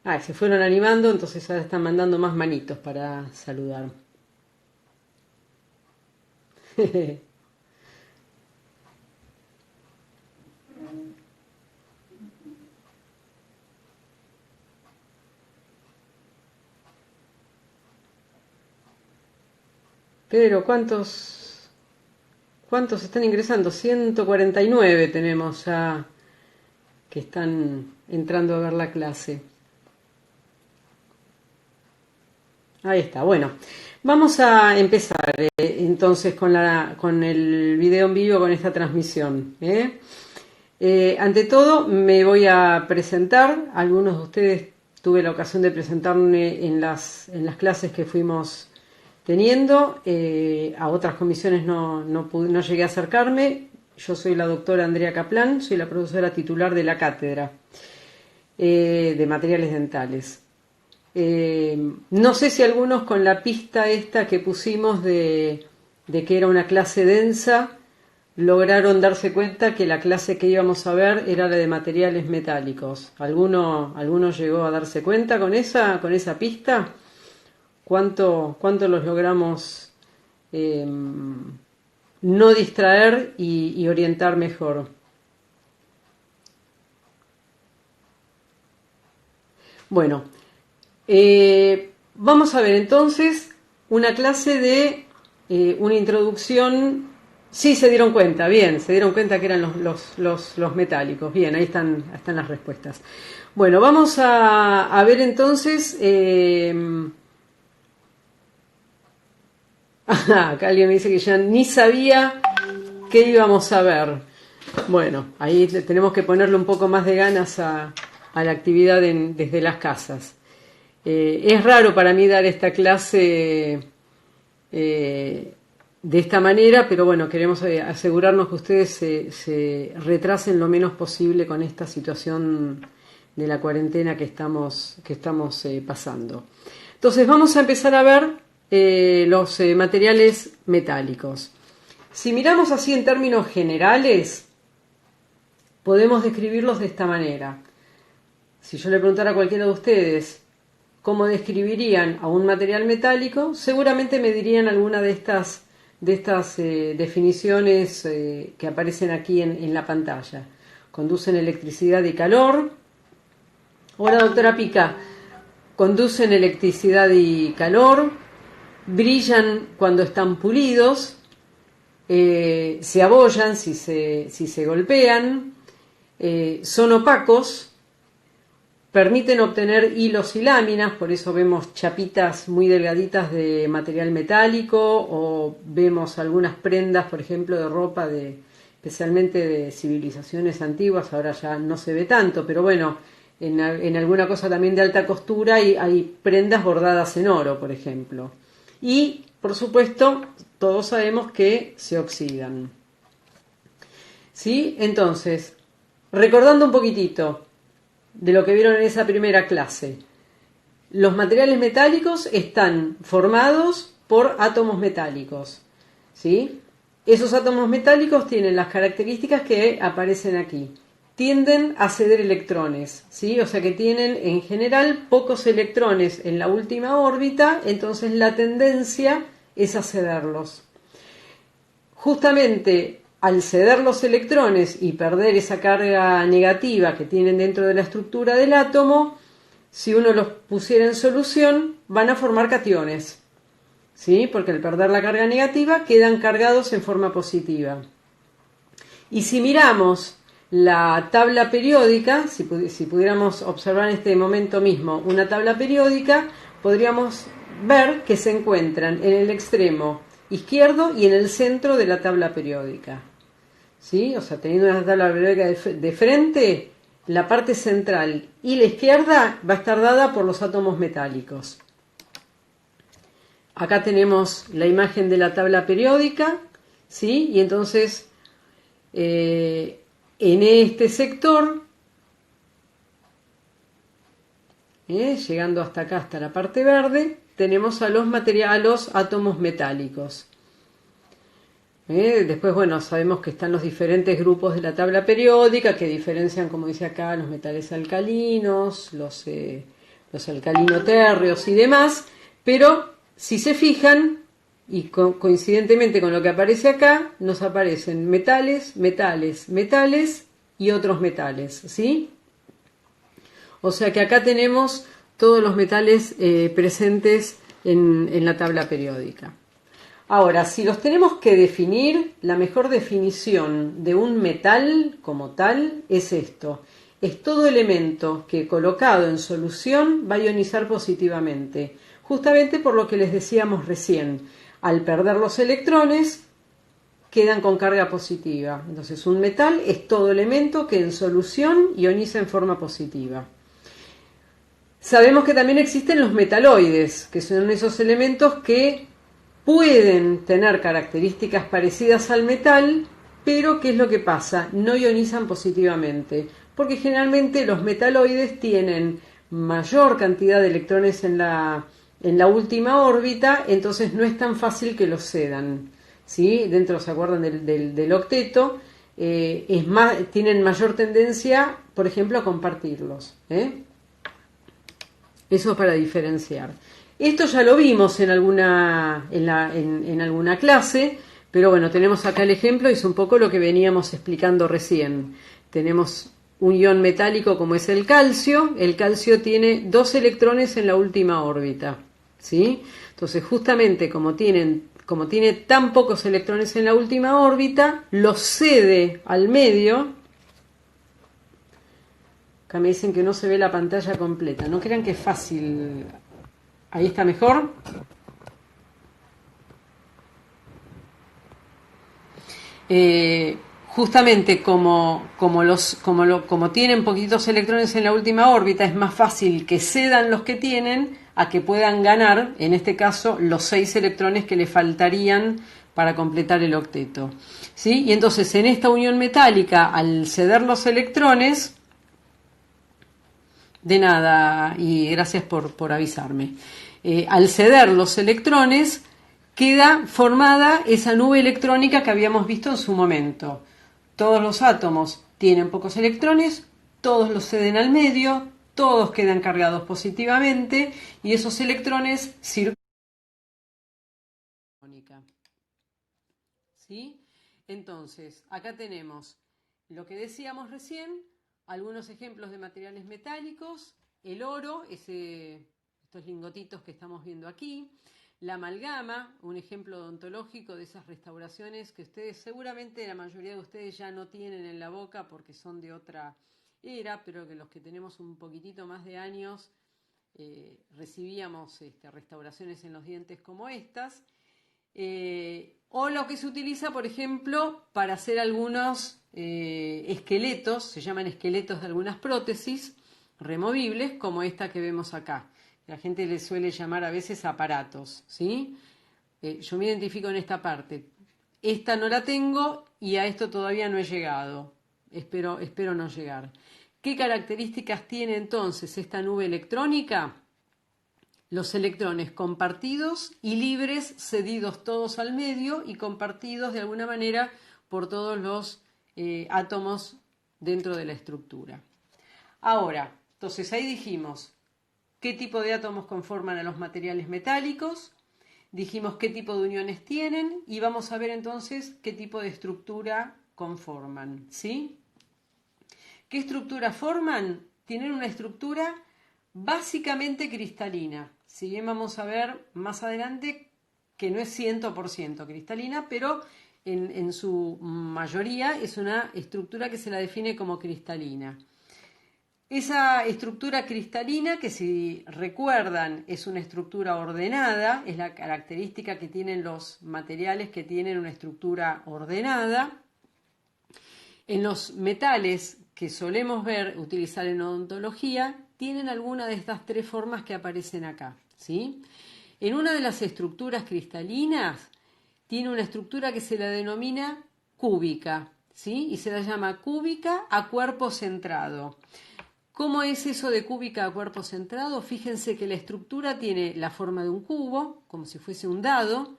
Ah, se fueron animando, entonces ahora están mandando más manitos para saludar. Pedro, ¿cuántos están ingresando? 149 tenemos ya que están entrando a ver la clase. Ahí está, bueno. Vamos a empezar entonces con el video en vivo, con esta transmisión. Ante todo, me voy a presentar. Algunos de ustedes tuve la ocasión de presentarme en las clases que fuimos teniendo. A otras comisiones no llegué a acercarme. Yo soy la doctora Andrea Kaplan, soy la profesora titular de la cátedra de materiales dentales. No sé si algunos con la pista esta que pusimos de que era una clase densa lograron darse cuenta que la clase que íbamos a ver era la de materiales metálicos. ¿Alguno llegó a darse cuenta con esa pista? ¿Cuánto los logramos no distraer y orientar mejor? Bueno, vamos a ver entonces una clase de una introducción. Sí, se dieron cuenta, bien, se dieron cuenta que eran los metálicos. Bien, ahí están las respuestas. Bueno, vamos a ver entonces. Acá alguien me dice que ya ni sabía qué íbamos a ver. Bueno, ahí tenemos que ponerle un poco más de ganas a la actividad desde las casas. Es raro para mí dar esta clase de esta manera, pero bueno, queremos asegurarnos que ustedes se retrasen lo menos posible con esta situación de la cuarentena que estamos pasando. Entonces vamos a empezar a ver los materiales metálicos. Si miramos así en términos generales, podemos describirlos de esta manera. Si yo le preguntara a cualquiera de ustedes cómo describirían a un material metálico, seguramente me dirían alguna de estas definiciones que aparecen aquí en la pantalla. Conducen electricidad y calor. Hola, doctora Pica. Conducen electricidad y calor, brillan cuando están pulidos, se abollan si se golpean, son opacos, permiten obtener hilos y láminas, por eso vemos chapitas muy delgaditas de material metálico o vemos algunas prendas, por ejemplo, de ropa especialmente de civilizaciones antiguas, ahora ya no se ve tanto, pero bueno, en alguna cosa también de alta costura hay prendas bordadas en oro, por ejemplo. Y, por supuesto, todos sabemos que se oxidan. ¿Sí? Entonces, recordando un poquitito de lo que vieron en esa primera clase. Los materiales metálicos están formados por átomos metálicos, ¿sí? Esos átomos metálicos tienen las características que aparecen aquí. Tienden a ceder electrones, ¿sí? O sea que tienen en general pocos electrones en la última órbita, entonces la tendencia es a cederlos. Justamente al ceder los electrones y perder esa carga negativa que tienen dentro de la estructura del átomo, si uno los pusiera en solución, van a formar cationes, ¿sí? Porque al perder la carga negativa quedan cargados en forma positiva. Y si miramos la tabla periódica, si pudiéramos observar en este momento mismo una tabla periódica, podríamos ver que se encuentran en el extremo izquierdo y en el centro de la tabla periódica. ¿Sí? O sea, teniendo una tabla periódica de frente, la parte central y la izquierda va a estar dada por los átomos metálicos. Acá tenemos la imagen de la tabla periódica, ¿sí? Y entonces en este sector, llegando hasta acá, hasta la parte verde, tenemos a los átomos metálicos. Después, bueno, sabemos que están los diferentes grupos de la tabla periódica que diferencian, como dice acá, los metales alcalinos, los los alcalinotérreos y demás, pero si se fijan, y coincidentemente con lo que aparece acá, nos aparecen metales, metales, metales y otros metales, ¿sí? O sea que acá tenemos todos los metales presentes en la tabla periódica. Ahora, si los tenemos que definir, la mejor definición de un metal como tal es esto. Es todo elemento que colocado en solución va a ionizar positivamente, justamente por lo que les decíamos recién. Al perder los electrones, quedan con carga positiva. Entonces, un metal es todo elemento que en solución ioniza en forma positiva. Sabemos que también existen los metaloides, que son esos elementos que pueden tener características parecidas al metal, pero ¿qué es lo que pasa? No ionizan positivamente, porque generalmente los metaloides tienen mayor cantidad de electrones en la última órbita, entonces no es tan fácil que los cedan. ¿Sí? Dentro, ¿se acuerdan del octeto? Tienen mayor tendencia, por ejemplo, a compartirlos. Eso para diferenciar. Esto ya lo vimos en alguna clase, pero bueno, tenemos acá el ejemplo y es un poco lo que veníamos explicando recién. Tenemos un ion metálico como es el calcio. El calcio tiene 2 electrones en la última órbita, ¿sí? Entonces, justamente como tiene tan pocos electrones en la última órbita, los cede al medio. Acá me dicen que no se ve la pantalla completa. No crean que es fácil. Ahí está mejor. Justamente como tienen poquitos electrones en la última órbita, es más fácil que cedan los que tienen a que puedan ganar, en este caso, los 6 electrones que le faltarían para completar el octeto. ¿Sí? Y entonces en esta unión metálica, al ceder los electrones, de nada, y gracias por avisarme. Al ceder los electrones, queda formada esa nube electrónica que habíamos visto en su momento. Todos los átomos tienen pocos electrones, todos los ceden al medio, todos quedan cargados positivamente y esos electrones circulan. ¿Sí? Entonces, acá tenemos lo que decíamos recién, algunos ejemplos de materiales metálicos, el oro, estos lingotitos que estamos viendo aquí, la amalgama, un ejemplo odontológico de esas restauraciones que ustedes, seguramente la mayoría de ustedes ya no tienen en la boca porque son de otra era, pero que los que tenemos un poquitito más de años recibíamos restauraciones en los dientes como estas. O lo que se utiliza, por ejemplo, para hacer algunos esqueletos, se llaman esqueletos de algunas prótesis removibles, como esta que vemos acá. La gente le suele llamar a veces aparatos, ¿sí? Yo me identifico en esta parte. Esta no la tengo y a esto todavía no he llegado. Espero no llegar. ¿Qué características tiene entonces esta nube electrónica? Los electrones compartidos y libres, cedidos todos al medio y compartidos de alguna manera por todos los átomos dentro de la estructura. Ahora, entonces ahí dijimos qué tipo de átomos conforman a los materiales metálicos, dijimos qué tipo de uniones tienen y vamos a ver entonces qué tipo de estructura conforman, ¿sí? ¿Qué estructura forman? Tienen una estructura básicamente cristalina. Si bien vamos a ver más adelante que no es 100% cristalina, pero en su mayoría es una estructura que se la define como cristalina. Esa estructura cristalina, que si recuerdan es una estructura ordenada, es la característica que tienen los materiales que tienen una estructura ordenada. En los metales que solemos utilizar en odontología, tienen alguna de estas 3 formas que aparecen acá, ¿sí? En una de las estructuras cristalinas tiene una estructura que se la denomina cúbica, ¿sí? Y se la llama cúbica a cuerpo centrado. ¿Cómo es eso de cúbica a cuerpo centrado? Fíjense que la estructura tiene la forma de un cubo, como si fuese un dado.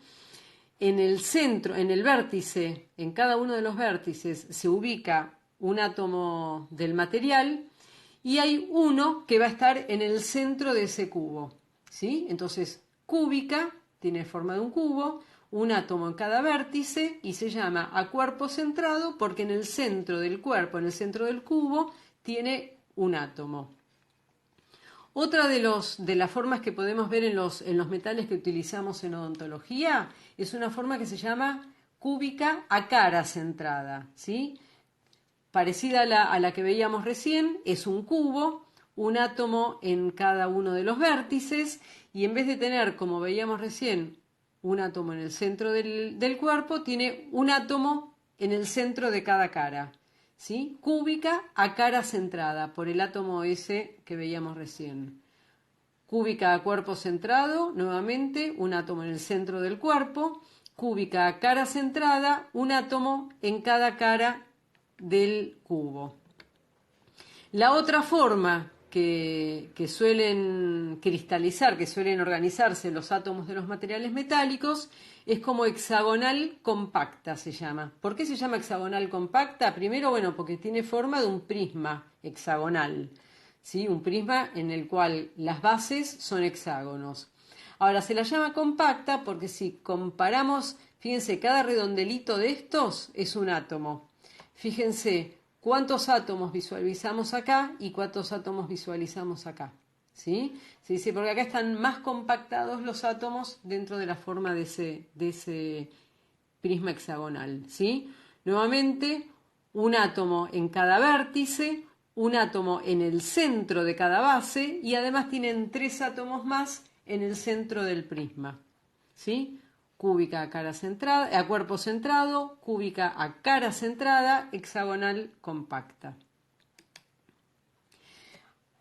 En el centro, en el vértice, en cada uno de los vértices se ubica un átomo del material y hay uno que va a estar en el centro de ese cubo, ¿sí? Entonces, cúbica tiene forma de un cubo, un átomo en cada vértice y se llama a cuerpo centrado porque en el centro del cuerpo, en el centro del cubo, tiene un átomo. Otra de las formas que podemos ver en los metales que utilizamos en odontología es una forma que se llama cúbica a cara centrada, ¿sí? Parecida a la que veíamos recién, es un cubo, un átomo en cada uno de los vértices y en vez de tener, como veíamos recién, un átomo en el centro del cuerpo, tiene un átomo en el centro de cada cara, ¿sí? Cúbica a cara centrada por el átomo ese que veíamos recién. Cúbica a cuerpo centrado, nuevamente, un átomo en el centro del cuerpo. Cúbica a cara centrada, un átomo en cada cara del cubo. La otra forma que suelen cristalizar, que suelen organizarse los átomos de los materiales metálicos, es como hexagonal compacta se llama. ¿Por qué se llama hexagonal compacta? Primero, bueno, porque tiene forma de un prisma hexagonal, ¿sí? Un prisma en el cual las bases son hexágonos. Ahora, se la llama compacta porque si comparamos, fíjense, cada redondelito de estos es un átomo. Fíjense cuántos átomos visualizamos acá y cuántos átomos visualizamos acá. ¿Sí? Se dice porque acá están más compactados los átomos dentro de la forma de ese prisma hexagonal. ¿Sí? Nuevamente, un átomo en cada vértice, un átomo en el centro de cada base y además tienen 3 átomos más en el centro del prisma. ¿Sí? Cúbica a cara centrada, a cuerpo centrado, cúbica a cara centrada, hexagonal compacta.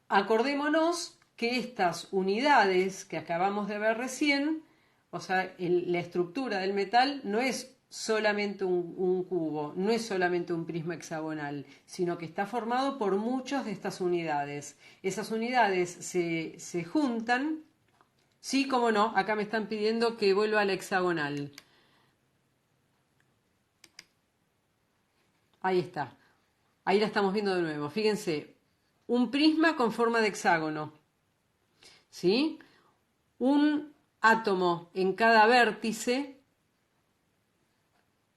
Acordémonos que estas unidades que acabamos de ver recién, o sea, la estructura del metal no es solamente un cubo, no es solamente un prisma hexagonal, sino que está formado por muchas de estas unidades. Esas unidades se juntan. Sí, cómo no, acá me están pidiendo que vuelva a la hexagonal. Ahí está. Ahí la estamos viendo de nuevo. Fíjense, un prisma con forma de hexágono. ¿Sí? Un átomo en cada vértice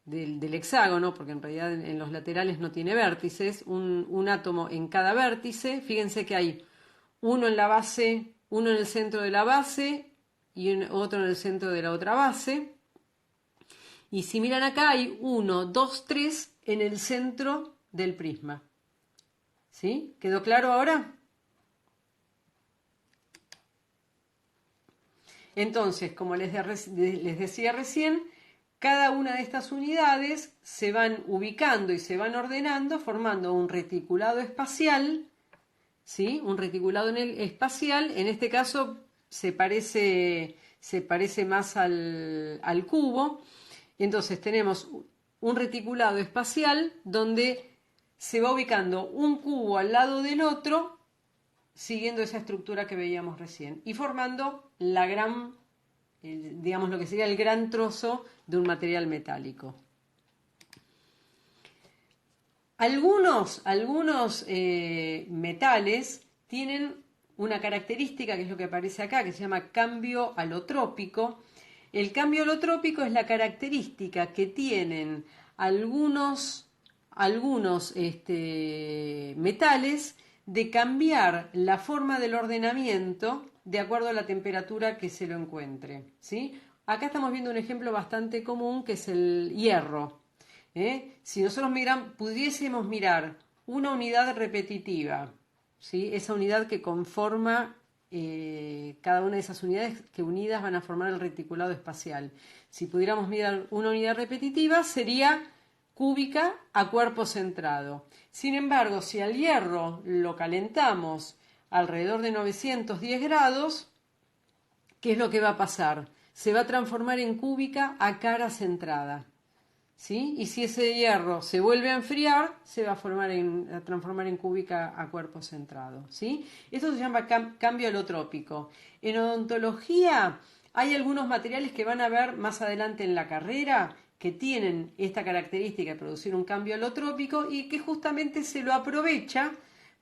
del hexágono, porque en realidad en los laterales no tiene vértices. Un átomo en cada vértice. Fíjense que hay uno en la base, uno en el centro de la base y otro en el centro de la otra base. Y si miran acá hay 1, 2, 3 en el centro del prisma. ¿Sí? ¿Quedó claro ahora? Entonces, como les decía recién, cada una de estas unidades se van ubicando y se van ordenando formando un reticulado espacial, ¿sí? Un reticulado espacial, en este caso se parece más al cubo. Entonces tenemos un reticulado espacial donde se va ubicando un cubo al lado del otro, siguiendo esa estructura que veíamos recién, y formando digamos lo que sería el gran trozo de un material metálico. Algunos metales tienen una característica que es lo que aparece acá, que se llama cambio alotrópico. El cambio alotrópico es la característica que tienen algunos metales de cambiar la forma del ordenamiento de acuerdo a la temperatura que se lo encuentre, ¿sí? Acá estamos viendo un ejemplo bastante común que es el hierro. Si nosotros pudiésemos mirar una unidad repetitiva, ¿sí? Esa unidad que conforma cada una de esas unidades que unidas van a formar el reticulado espacial. Si pudiéramos mirar una unidad repetitiva sería cúbica a cuerpo centrado. Sin embargo, si al hierro lo calentamos alrededor de 910 grados, ¿qué es lo que va a pasar? Se va a transformar en cúbica a cara centrada. ¿Sí? Y si ese hierro se vuelve a enfriar, se va a transformar en cúbica a cuerpo centrado. ¿Sí? Esto se llama cambio alotrópico. En odontología hay algunos materiales que van a ver más adelante en la carrera que tienen esta característica de producir un cambio alotrópico y que justamente se lo aprovecha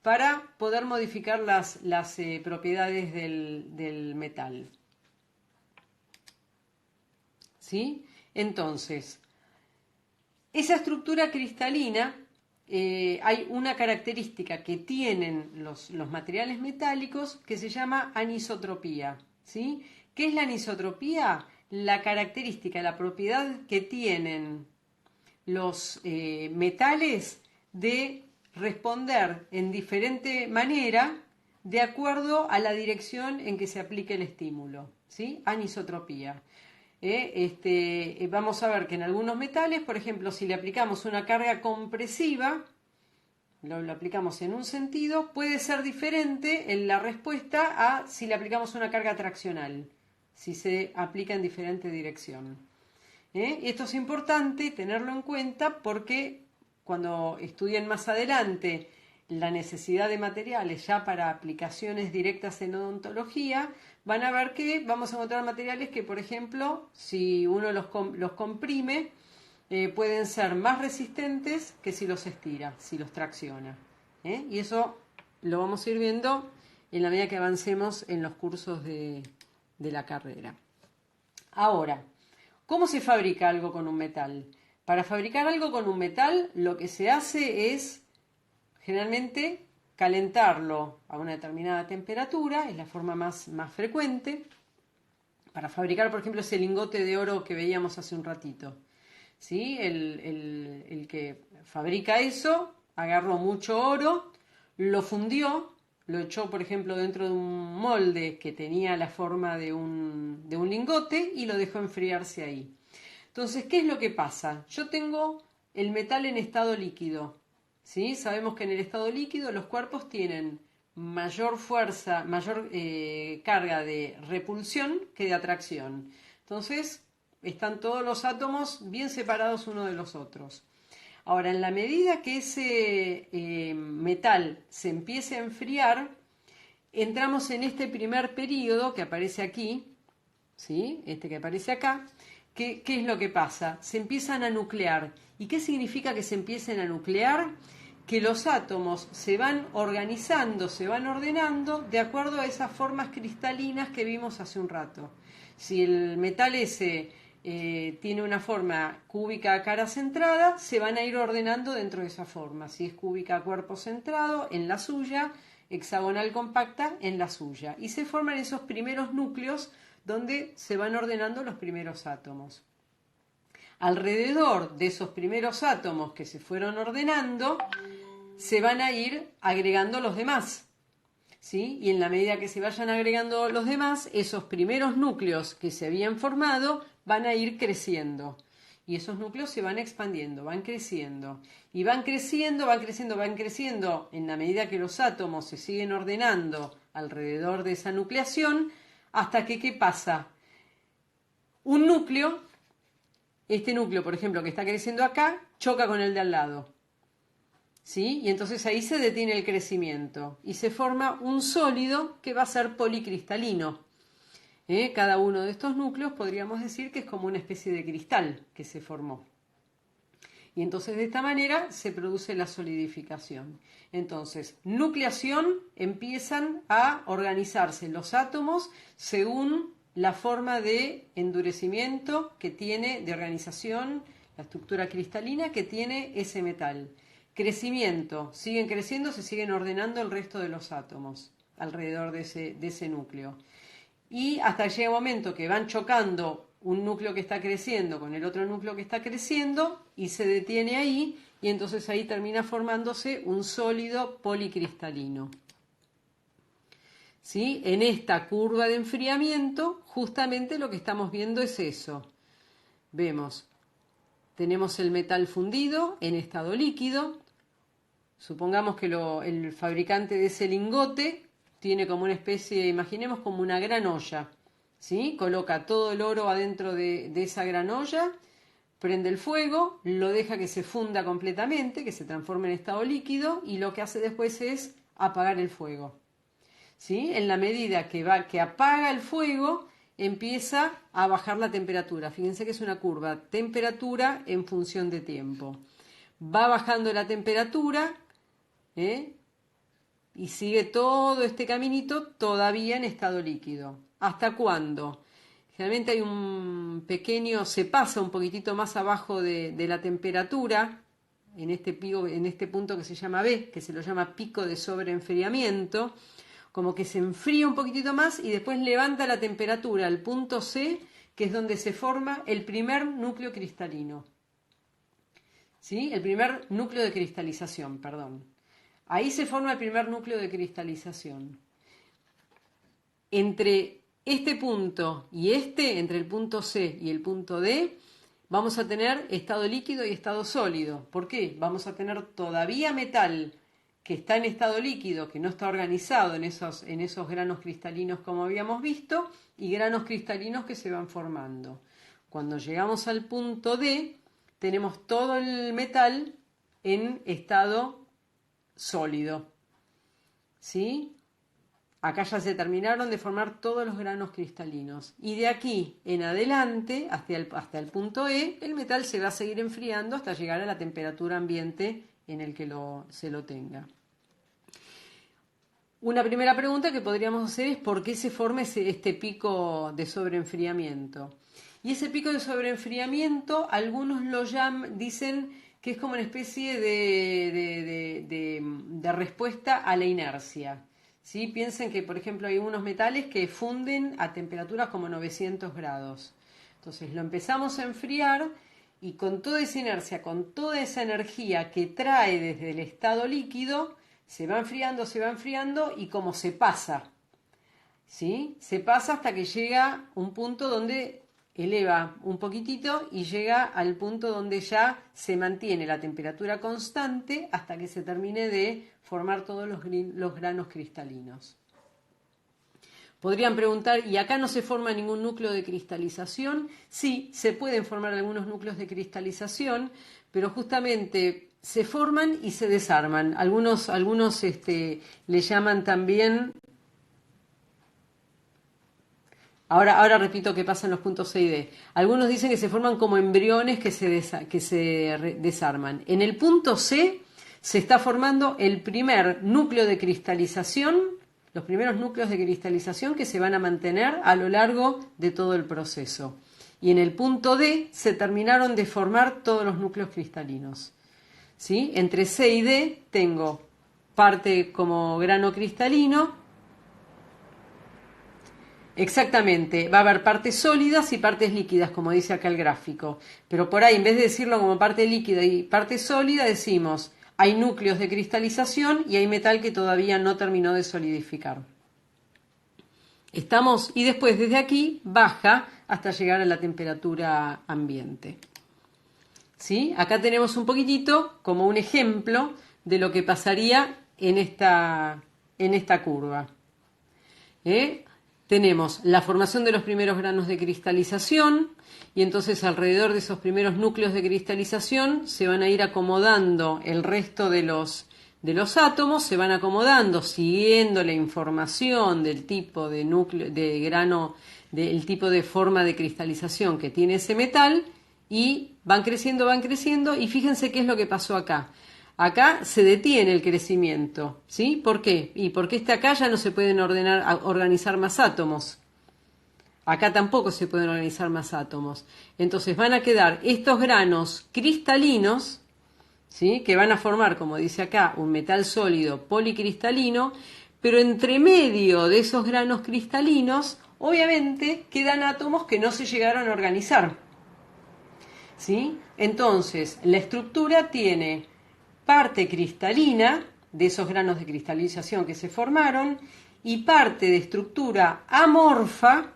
para poder modificar las propiedades del metal. ¿Sí? Entonces, esa estructura cristalina, hay una característica que tienen los materiales metálicos que se llama anisotropía. ¿Sí? ¿Qué es la anisotropía? La característica, la propiedad que tienen los metales de responder en diferente manera de acuerdo a la dirección en que se aplique el estímulo. ¿Sí? Anisotropía. Vamos a ver que en algunos metales, por ejemplo, si le aplicamos una carga compresiva, lo aplicamos en un sentido, puede ser diferente en la respuesta a si le aplicamos una carga traccional, si se aplica en diferente dirección. Y esto es importante tenerlo en cuenta porque cuando estudien más adelante la necesidad de materiales ya para aplicaciones directas en odontología, van a ver que vamos a encontrar materiales que, por ejemplo, si uno los comprime, pueden ser más resistentes que si los estira, si los tracciona. Y eso lo vamos a ir viendo en la medida que avancemos en los cursos de la carrera. Ahora, ¿cómo se fabrica algo con un metal? Para fabricar algo con un metal, lo que se hace es generalmente calentarlo a una determinada temperatura, es la forma más frecuente, para fabricar, por ejemplo, ese lingote de oro que veíamos hace un ratito. ¿Sí? El que fabrica eso agarró mucho oro, lo fundió, lo echó, por ejemplo, dentro de un molde que tenía la forma de un lingote y lo dejó enfriarse ahí. Entonces, ¿qué es lo que pasa? Yo tengo el metal en estado líquido. ¿Sí? Sabemos que en el estado líquido los cuerpos tienen mayor fuerza, mayor carga de repulsión que de atracción. Entonces, están todos los átomos bien separados unos de los otros. Ahora, en la medida que ese metal se empiece a enfriar, entramos en este primer periodo que aparece aquí, ¿sí? Este que aparece acá. ¿Qué es lo que pasa? Se empiezan a nuclear. ¿Y qué significa que se empiecen a nuclear? Que los átomos se van organizando, se van ordenando de acuerdo a esas formas cristalinas que vimos hace un rato. Si el metal ese tiene una forma cúbica a cara centrada, se van a ir ordenando dentro de esa forma. Si es cúbica a cuerpo centrado, en la suya, hexagonal compacta, en la suya. Y se forman esos primeros núcleos donde se van ordenando los primeros átomos. Alrededor de esos primeros átomos que se fueron ordenando, se van a ir agregando los demás. ¿Sí? Y en la medida que se vayan agregando los demás, esos primeros núcleos que se habían formado van a ir creciendo. Y esos núcleos se van expandiendo, van creciendo. Y van creciendo, van creciendo, van creciendo. En la medida que los átomos se siguen ordenando alrededor de esa nucleación, hasta que, ¿qué pasa? Un núcleo, este núcleo, por ejemplo, que está creciendo acá, choca con el de al lado. ¿Sí? Y entonces ahí se detiene el crecimiento y se forma un sólido que va a ser policristalino. Cada uno de estos núcleos podríamos decir que es como una especie de cristal que se formó. Y entonces de esta manera se produce la solidificación. Entonces, nucleación, empiezan a organizarse los átomos según la forma de endurecimiento que tiene, de organización, la estructura cristalina que tiene ese metal. Crecimiento, siguen creciendo, se siguen ordenando el resto de los átomos alrededor de ese núcleo. Y hasta llega un momento que van chocando un núcleo que está creciendo con el otro núcleo que está creciendo y se detiene ahí y entonces ahí termina formándose un sólido policristalino. ¿Sí? En esta curva de enfriamiento justamente lo que estamos viendo es eso. Vemos, tenemos el metal fundido en estado líquido. Supongamos que el fabricante de ese lingote tiene como una especie, imaginemos como una gran olla, ¿sí? Coloca todo el oro adentro de esa gran olla, prende el fuego, lo deja que se funda completamente, que se transforme en estado líquido y lo que hace después es apagar el fuego. ¿Sí? En la medida que apaga el fuego, empieza a bajar la temperatura. Fíjense que es una curva, temperatura en función de tiempo. Va bajando la temperatura, y sigue todo este caminito todavía en estado líquido. ¿Hasta cuándo? Generalmente hay un pequeño, se pasa un poquitito más abajo de la temperatura, en este punto que se llama B, que se lo llama pico de sobreenfriamiento, como que se enfría un poquitito más y después levanta la temperatura al punto C, que es donde se forma el primer núcleo cristalino. ¿Sí? El primer núcleo de cristalización, perdón. Ahí se forma el primer núcleo de cristalización. Entre este punto y entre el punto C y el punto D, vamos a tener estado líquido y estado sólido. ¿Por qué? Vamos a tener todavía metal que está en estado líquido, que no está organizado en esos granos cristalinos como habíamos visto, y granos cristalinos que se van formando. Cuando llegamos al punto D, tenemos todo el metal en estado sólido. ¿Sí? Acá ya se terminaron de formar todos los granos cristalinos. Y de aquí en adelante, hasta el punto E, el metal se va a seguir enfriando hasta llegar a la temperatura ambiente en el que se lo tenga. Una primera pregunta que podríamos hacer es ¿por qué se forma este pico de sobreenfriamiento? Y ese pico de sobreenfriamiento, algunos dicen que es como una especie de respuesta a la inercia. ¿Sí? Piensen que, por ejemplo, hay unos metales que funden a temperaturas como 900 grados. Entonces lo empezamos a enfriar y con toda esa inercia, con toda esa energía que trae desde el estado líquido, se va enfriando y como se pasa, ¿sí? Se pasa hasta que llega un punto donde eleva un poquitito y llega al punto donde ya se mantiene la temperatura constante hasta que se termine de formar todos los granos cristalinos. Podrían preguntar, ¿y acá no se forma ningún núcleo de cristalización? Sí, se pueden formar algunos núcleos de cristalización, pero justamente se forman y se desarman. Algunos le llaman también. Ahora repito qué pasa en los puntos C y D. Algunos dicen que se forman como embriones que se desarman. En el punto C se está formando el primer núcleo de cristalización, los primeros núcleos de cristalización que se van a mantener a lo largo de todo el proceso. Y en el punto D se terminaron de formar todos los núcleos cristalinos. ¿Sí? Entre C y D tengo parte como grano cristalino. Exactamente, va a haber partes sólidas y partes líquidas, como dice acá el gráfico. Pero por ahí, en vez de decirlo como parte líquida y parte sólida, decimos hay núcleos de cristalización y hay metal que todavía no terminó de solidificar. ¿Estamos? Y después desde aquí baja hasta llegar a la temperatura ambiente. ¿Sí? Acá tenemos un poquitito como un ejemplo de lo que pasaría en esta curva. Tenemos la formación de los primeros granos de cristalización y entonces alrededor de esos primeros núcleos de cristalización se van a ir acomodando el resto de los átomos, se van acomodando siguiendo la información del tipo de núcleo, de grano, del tipo de forma de cristalización que tiene ese metal y van creciendo y fíjense qué es lo que pasó acá. Acá se detiene el crecimiento, ¿sí? ¿Por qué? Y porque acá ya no se pueden organizar más átomos. Acá tampoco se pueden organizar más átomos. Entonces van a quedar estos granos cristalinos, ¿sí? Que van a formar, como dice acá, un metal sólido policristalino, pero entre medio de esos granos cristalinos, obviamente, quedan átomos que no se llegaron a organizar. ¿Sí? Entonces, la estructura tiene parte cristalina de esos granos de cristalización que se formaron y parte de estructura amorfa,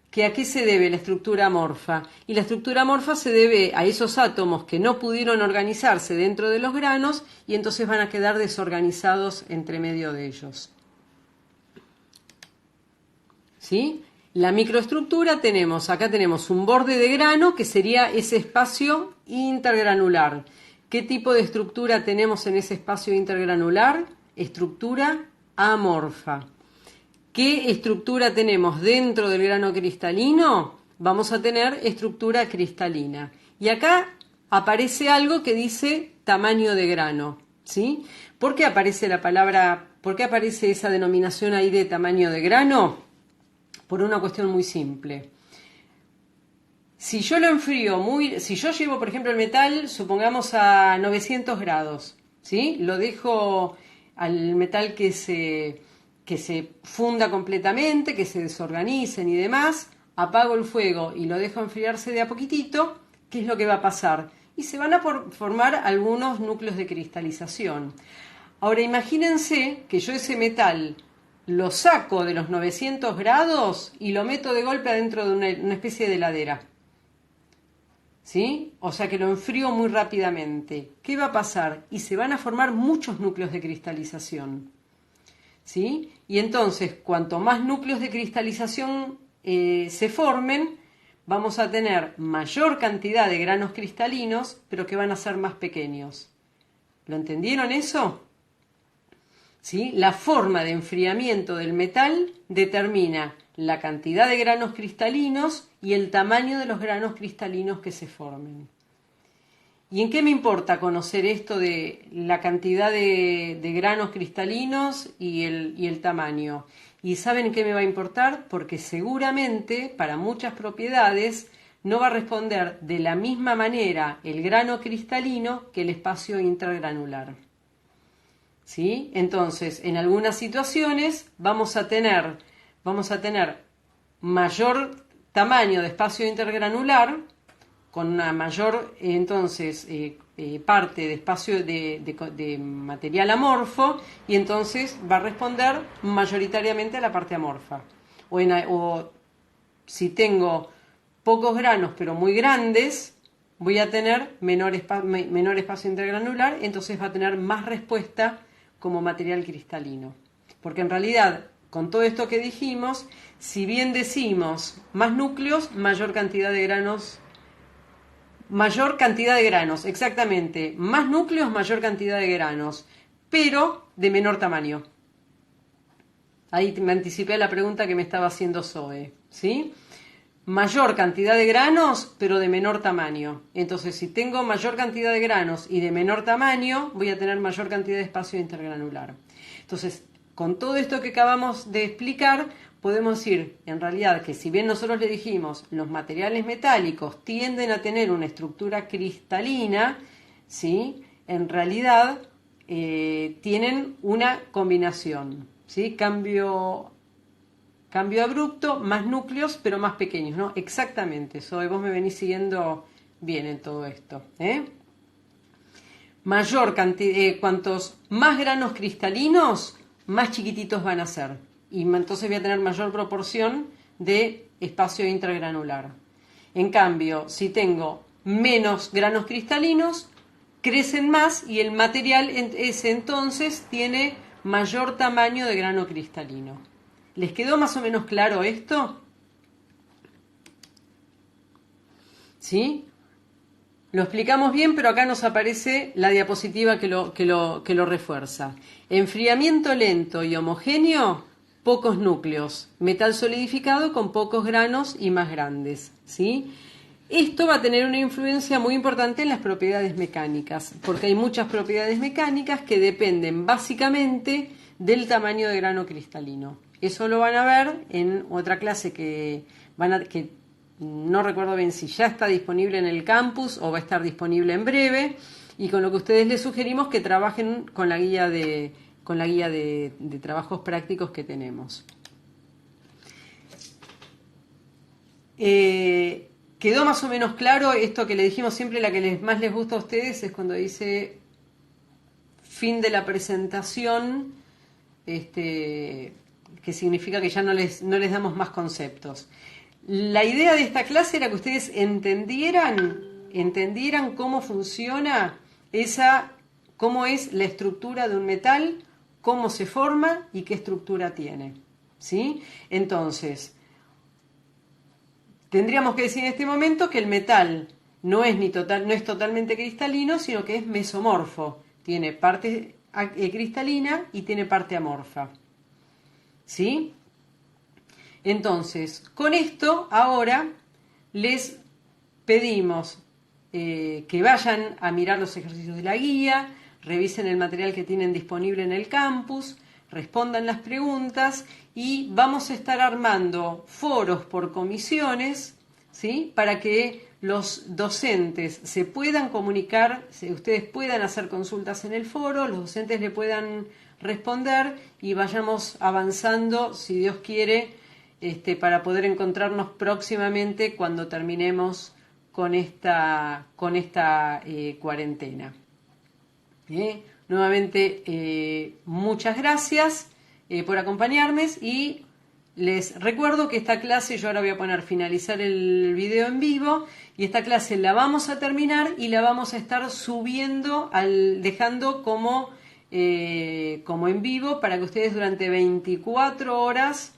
que ¿a qué se debe la estructura amorfa? Y la estructura amorfa se debe a esos átomos que no pudieron organizarse dentro de los granos y entonces van a quedar desorganizados entre medio de ellos. ¿Sí? La microestructura acá tenemos un borde de grano que sería ese espacio intergranular. ¿Qué tipo de estructura tenemos en ese espacio intergranular? Estructura amorfa. ¿Qué estructura tenemos dentro del grano cristalino? Vamos a tener estructura cristalina. Y acá aparece algo que dice tamaño de grano, ¿sí? ¿Por qué aparece la palabra ¿Por qué aparece esa denominación ahí de tamaño de grano? Por una cuestión muy simple. Si yo lo enfrío si yo llevo, por ejemplo, el metal, supongamos a 900 grados, ¿sí? Lo dejo al metal que se funda completamente, que se desorganicen y demás, apago el fuego y lo dejo enfriarse de a poquitito, ¿qué es lo que va a pasar? Y se van a formar algunos núcleos de cristalización. Ahora imagínense que yo ese metal lo saco de los 900 grados y lo meto de golpe adentro de una especie de heladera. ¿Sí? O sea que lo enfrío muy rápidamente. ¿Qué va a pasar? Y se van a formar muchos núcleos de cristalización. ¿Sí? Y entonces, cuanto más núcleos de cristalización se formen, vamos a tener mayor cantidad de granos cristalinos, pero que van a ser más pequeños. ¿Lo entendieron eso? ¿Sí? La forma de enfriamiento del metal determina la cantidad de granos cristalinos y el tamaño de los granos cristalinos que se formen. ¿Y en qué me importa conocer esto de la cantidad de granos cristalinos y el tamaño? ¿Y saben en qué me va a importar? Porque seguramente para muchas propiedades no va a responder de la misma manera el grano cristalino que el espacio intragranular. ¿Sí? Entonces, en algunas situaciones vamos a tener mayor tamaño de espacio intergranular con una mayor parte de espacio de material amorfo, y entonces va a responder mayoritariamente a la parte amorfa. O si tengo pocos granos pero muy grandes, voy a tener menor espacio intergranular, entonces va a tener más respuesta como material cristalino. Porque en realidad, con todo esto que dijimos, si bien decimos más núcleos, mayor cantidad de granos, exactamente. Más núcleos, mayor cantidad de granos, pero de menor tamaño. Ahí me anticipé a la pregunta que me estaba haciendo Zoe, ¿sí? Mayor cantidad de granos, pero de menor tamaño. Entonces, si tengo mayor cantidad de granos y de menor tamaño, voy a tener mayor cantidad de espacio intergranular. Entonces, con todo esto que acabamos de explicar, podemos decir, en realidad, que si bien nosotros le dijimos, los materiales metálicos tienden a tener una estructura cristalina, ¿sí? En realidad tienen una combinación, ¿sí? Cambio abrupto, más núcleos, pero más pequeños, ¿no? Exactamente, vos me venís siguiendo bien en todo esto, ¿eh? Cuantos más granos cristalinos, más chiquititos van a ser. Y entonces voy a tener mayor proporción de espacio intragranular. En cambio, si tengo menos granos cristalinos, crecen más y el material ese entonces tiene mayor tamaño de grano cristalino. ¿Les quedó más o menos claro esto? ¿Sí? Lo explicamos bien, pero acá nos aparece la diapositiva que lo refuerza. Enfriamiento lento y homogéneo, pocos núcleos. Metal solidificado con pocos granos y más grandes, ¿sí? Esto va a tener una influencia muy importante en las propiedades mecánicas, porque hay muchas propiedades mecánicas que dependen básicamente del tamaño de grano cristalino. Eso lo van a ver en otra clase que no recuerdo bien si ya está disponible en el campus o va a estar disponible en breve, y con lo que ustedes les sugerimos que trabajen con la guía de trabajos prácticos que tenemos. ¿Quedó más o menos claro esto que le dijimos siempre? La que más les gusta a ustedes es cuando dice fin de la presentación, que significa que ya no les damos más conceptos. La idea de esta clase era que ustedes entendieran cómo funciona cómo es la estructura de un metal, cómo se forma y qué estructura tiene, ¿sí? Entonces, tendríamos que decir en este momento que el metal no es totalmente cristalino, sino que es mesomorfo. Tiene parte cristalina y tiene parte amorfa, ¿sí? Entonces, con esto ahora les pedimos que vayan a mirar los ejercicios de la guía, revisen el material que tienen disponible en el campus, respondan las preguntas y vamos a estar armando foros por comisiones, ¿sí? Para que los docentes se puedan comunicar, ustedes puedan hacer consultas en el foro, los docentes le puedan responder y vayamos avanzando, si Dios quiere, para poder encontrarnos próximamente cuando terminemos con esta cuarentena. Nuevamente, muchas gracias por acompañarme y les recuerdo que esta clase, yo ahora voy a poner finalizar el video en vivo, y esta clase la vamos a terminar y la vamos a estar subiendo, dejando como en vivo para que ustedes durante 24 horas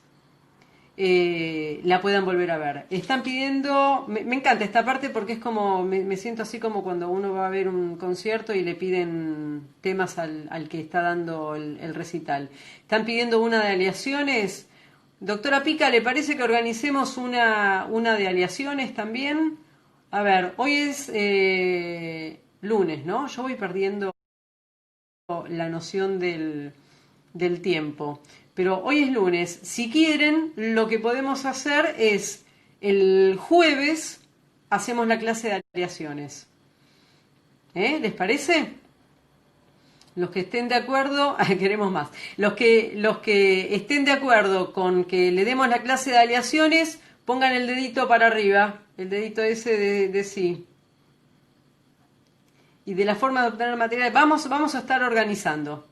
la puedan volver a ver. Están pidiendo, me encanta esta parte porque es como, me siento así como cuando uno va a ver un concierto y le piden temas al que está dando el recital. Están pidiendo una de aleaciones. Doctora Pica, ¿le parece que organicemos una de aleaciones también? A ver, hoy es lunes, ¿no? Yo voy perdiendo la noción del tiempo. Pero hoy es lunes. Si quieren, lo que podemos hacer es el jueves hacemos la clase de aleaciones. ¿Les parece? Los que estén de acuerdo, queremos más. Los que estén de acuerdo con que le demos la clase de aleaciones, pongan el dedito para arriba, el dedito ese de sí. Y de la forma de obtener material, vamos a estar organizando.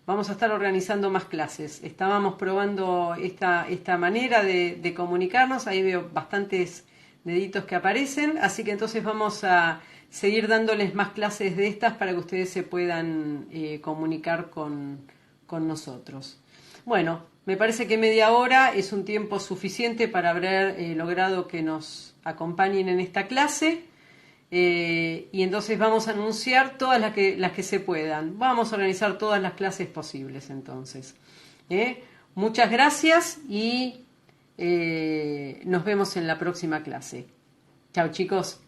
Vamos a estar organizando más clases. Estábamos probando esta manera de comunicarnos. Ahí veo bastantes deditos que aparecen. Así que entonces vamos a seguir dándoles más clases de estas para que ustedes se puedan comunicar con nosotros. Bueno, me parece que media hora es un tiempo suficiente para haber logrado que nos acompañen en esta clase. Y entonces vamos a anunciar todas las que se puedan. Vamos a organizar todas las clases posibles entonces. Muchas gracias y nos vemos en la próxima clase. Chao chicos.